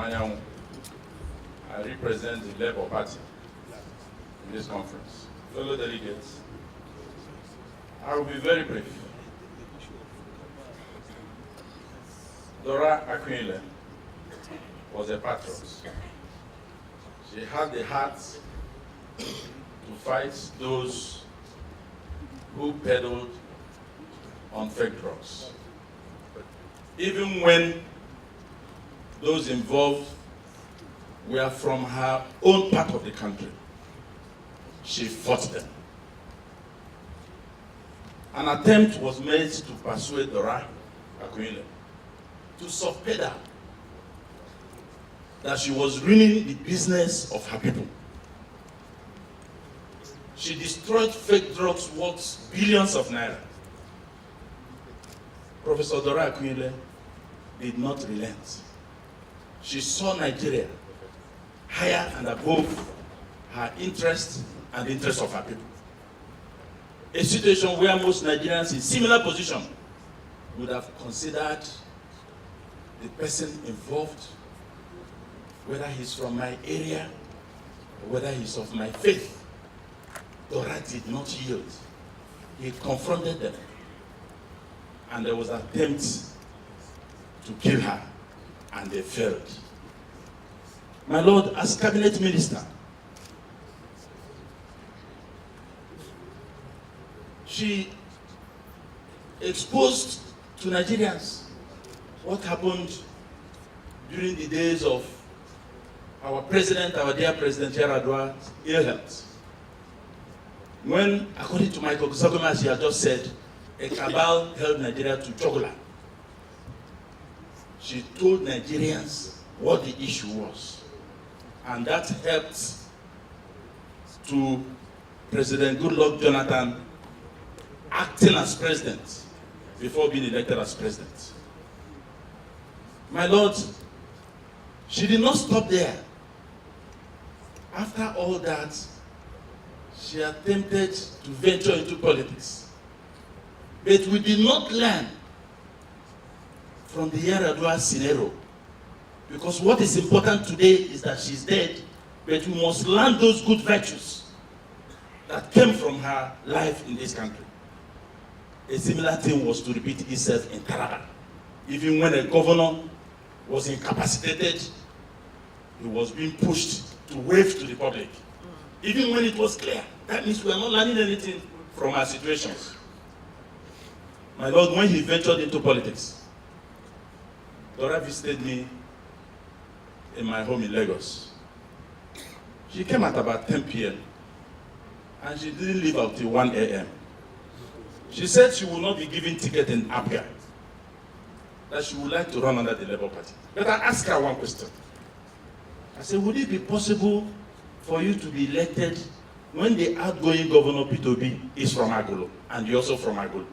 Owanyanwu. I represent the Labour Party in this conference. Fellow delegates, I will be very brief. Dora Akunyili was a patriot. She had the heart to fight those who peddled on fake drugs. Even when those involved were from her own part of the country, she fought them. An attempt was made to persuade Dora Akunyili to subpoena that she was ruining the business of her people. She destroyed fake drugs worth billions of naira. Professor Dora Akunyili did not relent. She saw Nigeria higher and above her interest and the interest of her people. A situation where most Nigerians in similar position would have considered the person involved, whether he's from my area or whether he's of my faith. Dora did not yield. He confronted them, and there was an attempt to kill her, and they failed. My Lord, as cabinet minister, she exposed to Nigerians what happened during the days of our president, our dear President Yar'Adua's ill health. When, according to Michael Kusagoma, as he had just said, a cabal held Nigeria to jugular. She told Nigerians what the issue was. And that helped to President Goodluck Jonathan acting as president before being elected as president. My Lord, she did not stop there. After all that, she attempted to venture into politics. But we did not learn from the Yar'Adua scenario. Because what is important today is that she's dead, but we must learn those good virtues that came from her life in this country. A similar thing was to repeat itself in Taraba. Even when a governor was incapacitated, he was being pushed to wave to the public. Even when it was clear, that means we are not learning anything from our situations. My Lord, when he ventured into politics, Dora visited me in my home in Lagos. She came at about 10 p.m. and she didn't leave until 1 a.m. She said she will not be given ticket in Abga, that she would like to run under the Labour Party. But I asked her one question. I said, would it be possible for you to be elected when the outgoing governor, Peter Obi, is from Agolo, and you're also from Agolo?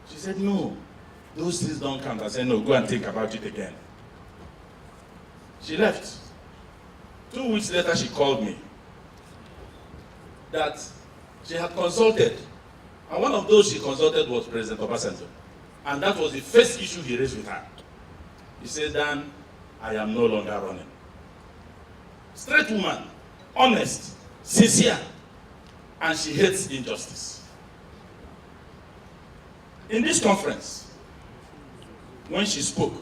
She said, no, those things don't count. I said, no, go and think about it again. She left. 2 weeks later, she called me that she had consulted, and one of those she consulted was President Obasanjo. And that was the first issue he raised with her. He said, Dan, I am no longer running. Straight woman, honest, sincere, and she hates injustice. In this conference, when she spoke,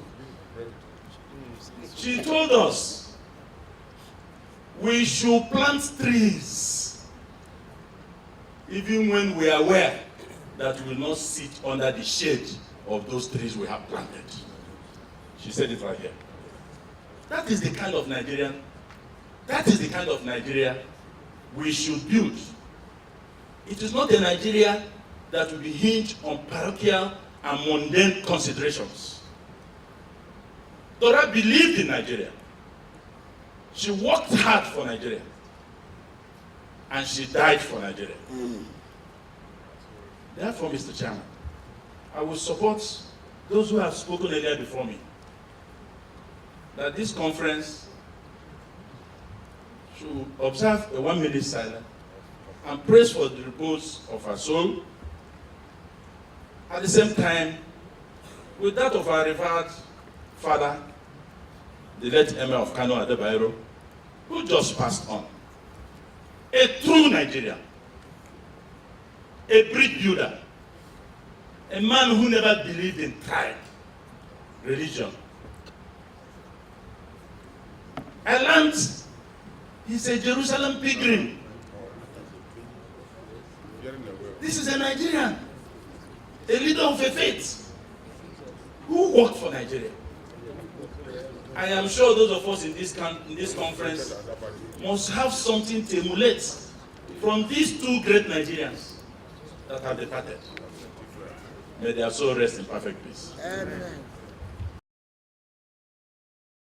she told us we should plant trees, even when we are aware that we will not sit under the shade of those trees we have planted. She said it right here. That is the kind of Nigerian, that is the kind of Nigeria we should build. It is not a Nigeria that will be hinged on parochial and mundane considerations. Dora believed in Nigeria. She worked hard for Nigeria. And she died for Nigeria. Therefore, Mr. Chairman, I will support those who have spoken earlier before me, that this conference should observe a 1-minute silence and praise for the repose of her soul. At the same time, with that of our revered father, the late Emir of Kano Adebayo, who just passed on. A true Nigerian, a bridge builder, a man who never believed in tribe, religion. I learned he's a Jerusalem pilgrim. This is a Nigerian, a leader of a faith, who worked for Nigeria. I am sure those of us in this conference must have something to emulate from these two great Nigerians that have departed. May their soul rest in perfect peace. Amen.